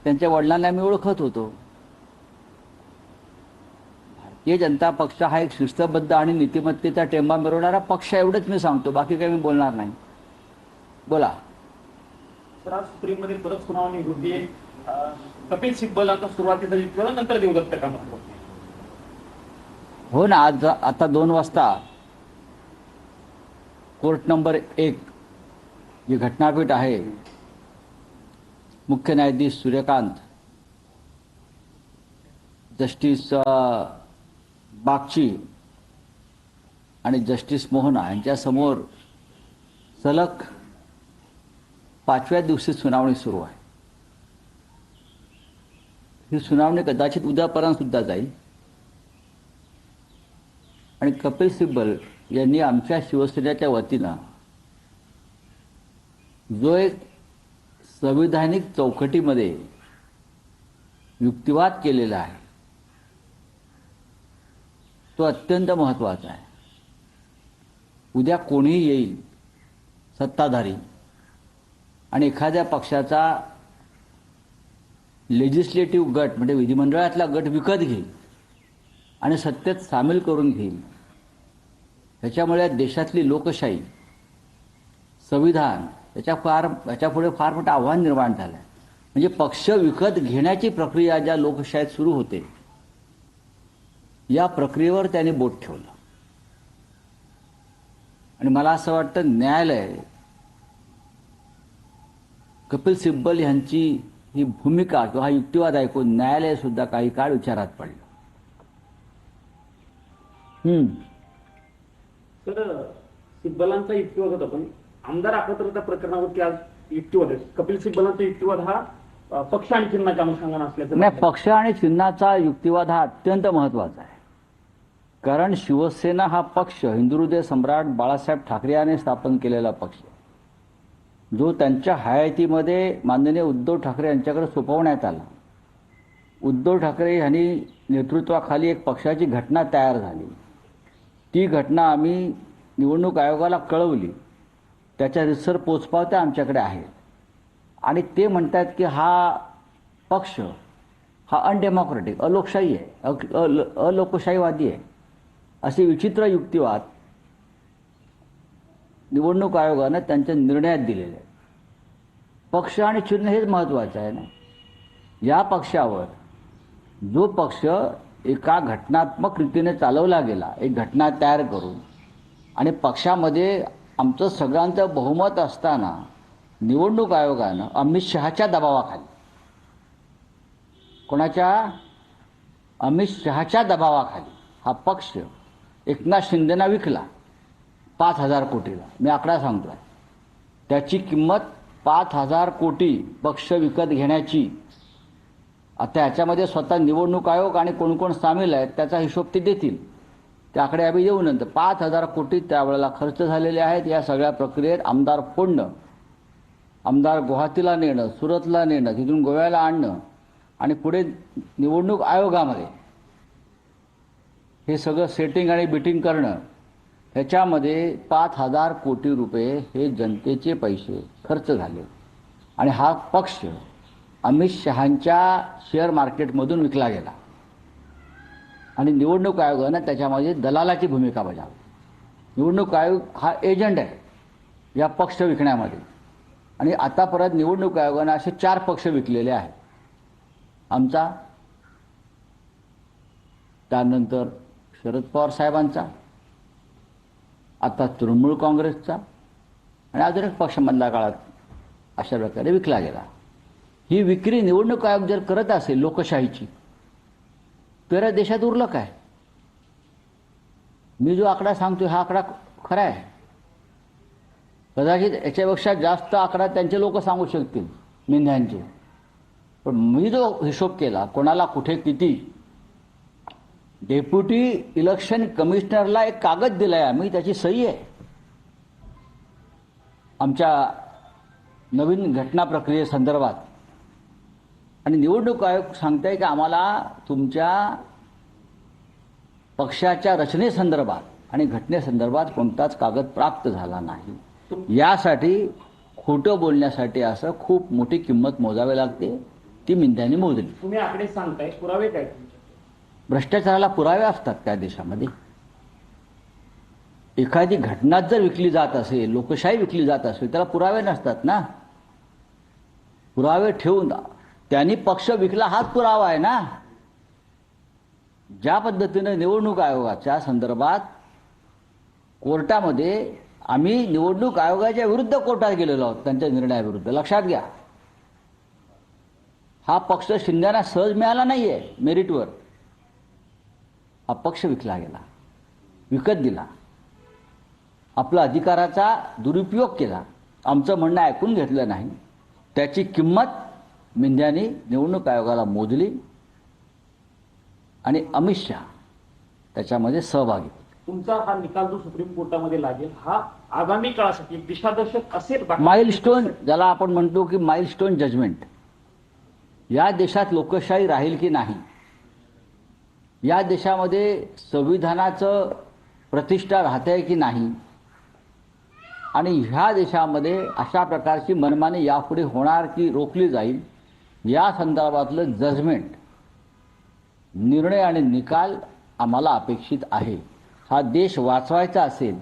त्यांच्या वडिलांना मी ओळखत होतो. भारतीय जनता पक्ष हा एक शिस्तबद्ध आणि नीतिमत्तेचा टेंबा मिरवणारा पक्ष, एवढंच मी सांगतो, बाकी काही मी बोलणार नाही. बोला. सर, आज सुप्रीममध्ये परत सुनावणी होती. कपिल सिब्बल आता सुरुवातीला युक्तिवाद, नंतर देवदत्त कामत. हो ना, आज आता 2 वाजता कोर्ट नंबर 1 जी घटनापीठ आहे, मुख्य न्यायाधीश सूर्यकांत, जस्टिस बागची आणि जस्टिस मोहना यांच्यासमोर सलग 5व्या दिवशी सुनावणी सुरू आहे. ही सुनावणी कदाचित उद्यापर्यंत सुद्धा जाईल. आणि कपिल सिब्बल यांनी आमच्या शिवसेनेच्या वतीनं जो एक संविधानिक चौकटीमध्ये युक्तिवाद केलेला आहे तो अत्यंत महत्त्वाचा आहे. उद्या कोणीही येईल सत्ताधारी आणि एखाद्या पक्षाचा लेजिस्लेटिव्ह गट म्हणजे विधिमंडळातला गट विकत घेईल आणि सत्तेत सामील करून घेईल. त्याच्यामुळे देशातली लोकशाही, संविधान याच्यापुढे फार मोठं आव्हान निर्माण झालं आहे. म्हणजे पक्ष विकत घेण्याची प्रक्रिया ज्या लोकशाहीत सुरू होते, या प्रक्रियेवर त्यांनी बोट ठेवलं. आणि मला असं वाटतं न्यायालय कपिल सिब्बल यांची ही भूमिका किंवा हा युक्तिवाद ऐकून न्यायालय सुद्धा काही काळ विचारात पडलं. सर, सिब्बलांचा युक्तिवाद होता, पण आमदार अपात्रता प्रकरणावरती आज युक्तिवाद आहे. कपिल सिब्बलांचा युक्तिवाद हा पक्ष आणि चिन्हाच्या अनुषंगाने असल्याचं नाही, पक्ष आणि चिन्हाचा युक्तिवाद हा अत्यंत महत्त्वाचा आहे. कारण शिवसेना हा पक्ष हिंदुहृदय सम्राट बाळासाहेब ठाकरे यांनी स्थापन केलेला पक्ष, जो त्यांच्या हयातीमध्ये माननीय उद्धव ठाकरे यांच्याकडे सोपवण्यात आला. उद्धव ठाकरे यांनी नेतृत्वाखाली एक पक्षाची घटना तयार झाली. ती घटना आम्ही निवडणूक आयोगाला कळवली. त्याच्या रितसर पोचपावत्या आमच्याकडे आहेत. आणि ते म्हणतात की हा पक्ष हा अनडेमोक्रेटिक, अलोकशाही आहे, अलोकशाहीवादी आहे. असे विचित्र युक्तिवाद निवडणूक आयोगानं त्यांच्या निर्णयात दिलेले आहे. पक्ष आणि चिन्ह हेच महत्त्वाचं आहे ना. या पक्षावर जो पक्ष एका घटनात्मक रीतीने चालवला गेला, एक घटना तयार करून, आणि पक्षामध्ये आमचं सगळ्यांचं बहुमत असताना निवडणूक आयोगानं अमित शहाच्या दबावाखाली, कोणाच्या? अमित शहाच्या दबावाखाली हा पक्ष एकनाथ शिंदेना विकला 5,000 कोटीला. मी आकडा सांगतोय, त्याची किंमत 5,000 कोटी पक्ष विकत घेण्याची. आता याच्यामध्ये स्वतः निवडणूक आयोग आणि कोण कोण सामील आहेत त्याचा हिशोब ते देतील. ते आकडे आम्ही देऊ नंतर. 5,000 कोटी त्यावेळेला खर्च झालेले आहेत. या सगळ्या प्रक्रियेत आमदार फोडणं, आमदार गुवाहाटीला नेणं, सुरतला नेणं, तिथून गोव्याला आणणं आणि पुढे निवडणूक आयोगामध्ये हे सगळं सेटिंग आणि बिटिंग करणं, ह्याच्यामध्ये 5,000 कोटी रुपये हे जनतेचे पैसे खर्च झाले. आणि हा पक्ष अमित शहांच्या शेअर मार्केटमधून विकला गेला. आणि निवडणूक आयोगानं त्याच्यामध्ये दलालाची भूमिका बजावली. निवडणूक आयोग हा एजंट आहे या पक्ष विकण्यामध्ये. आणि आता परत निवडणूक आयोगानं असे 4 पक्ष विकलेले आहेत. आमचा, त्यानंतर शरद पवार साहेबांचा, आता तृणमूल काँग्रेसचा, आणि अजून एक पक्ष मधल्या काळात अशा प्रकारे विकला गेला. ही विक्री निवडणूक आयोग जर करत असेल लोकशाहीची, तर देशात उरलं काय? मी जो आकडा सांगतोय हा आकडा खरा आहे. कदाचित याच्यापेक्षा जास्त आकडा त्यांचे लोक सांगू शकतील, मेंढ्यांचे. पण मी जो हिशोब केला, कोणाला कुठे किती, डेप्युटी इलेक्शन कमिशनरला एक कागद दिलाय आम्ही, त्याची सही आहे. आमच्या नवीन घटना प्रक्रियेसंदर्भात. आणि निवडणूक आयोग सांगताय की आम्हाला तुमच्या पक्षाच्या रचनेसंदर्भात आणि घटनेसंदर्भात कोणताच कागद प्राप्त झाला नाही. यासाठी खोटं बोलण्यासाठी असं खूप मोठी किंमत मोजावी लागते. ती मिंद्याने मोजली. तुम्ही आकडे सांगताय, पुरावे काय तुमचे? भ्रष्टाचाराला पुरावे असतात त्या देशामध्ये. एखादी घटनाच जर विकली जात असेल, लोकशाही विकली जात असेल, त्याला पुरावे नसतात ना. पुरावे ठेवून त्यांनी पक्ष विकला हाच पुरावा आहे ना. ज्या पद्धतीनं निवडणूक आयोगाच्या संदर्भात कोर्टामध्ये आम्ही निवडणूक आयोगाच्या विरुद्ध कोर्टात गेलेलो आहोत त्यांच्या निर्णयाविरुद्ध. लक्षात घ्या, हा पक्ष शिंद्यांना सहज मिळाला नाहीये मेरिटवर. हा पक्ष विकला गेला, विकत दिला, आपला अधिकाराचा दुरुपयोग केला, आमचं म्हणणं ऐकून घेतलं नाही. त्याची किंमत मिंद्याने निवडणूक आयोगाला मोजली आणि अमित शहा त्याच्यामध्ये सहभागी. तुमचा हा निकाल जो सुप्रीम कोर्टामध्ये लागेल, हा आगामी काळासाठी एक दिशादर्शक असेल. माइलस्टोन, ज्याला आपण म्हणतो की माइलस्टोन जजमेंट. या देशात लोकशाही राहील की नाही, या देशामध्ये संविधानाचं प्रतिष्ठा राहते की नाही, आणि ह्या देशामध्ये अशा प्रकारची मनमानी यापुढे होणार की रोखली जाईल, या संदर्भातलं जजमेंट, निर्णय आणि निकाल आम्हाला अपेक्षित आहे. हा देश वाचवायचा असेल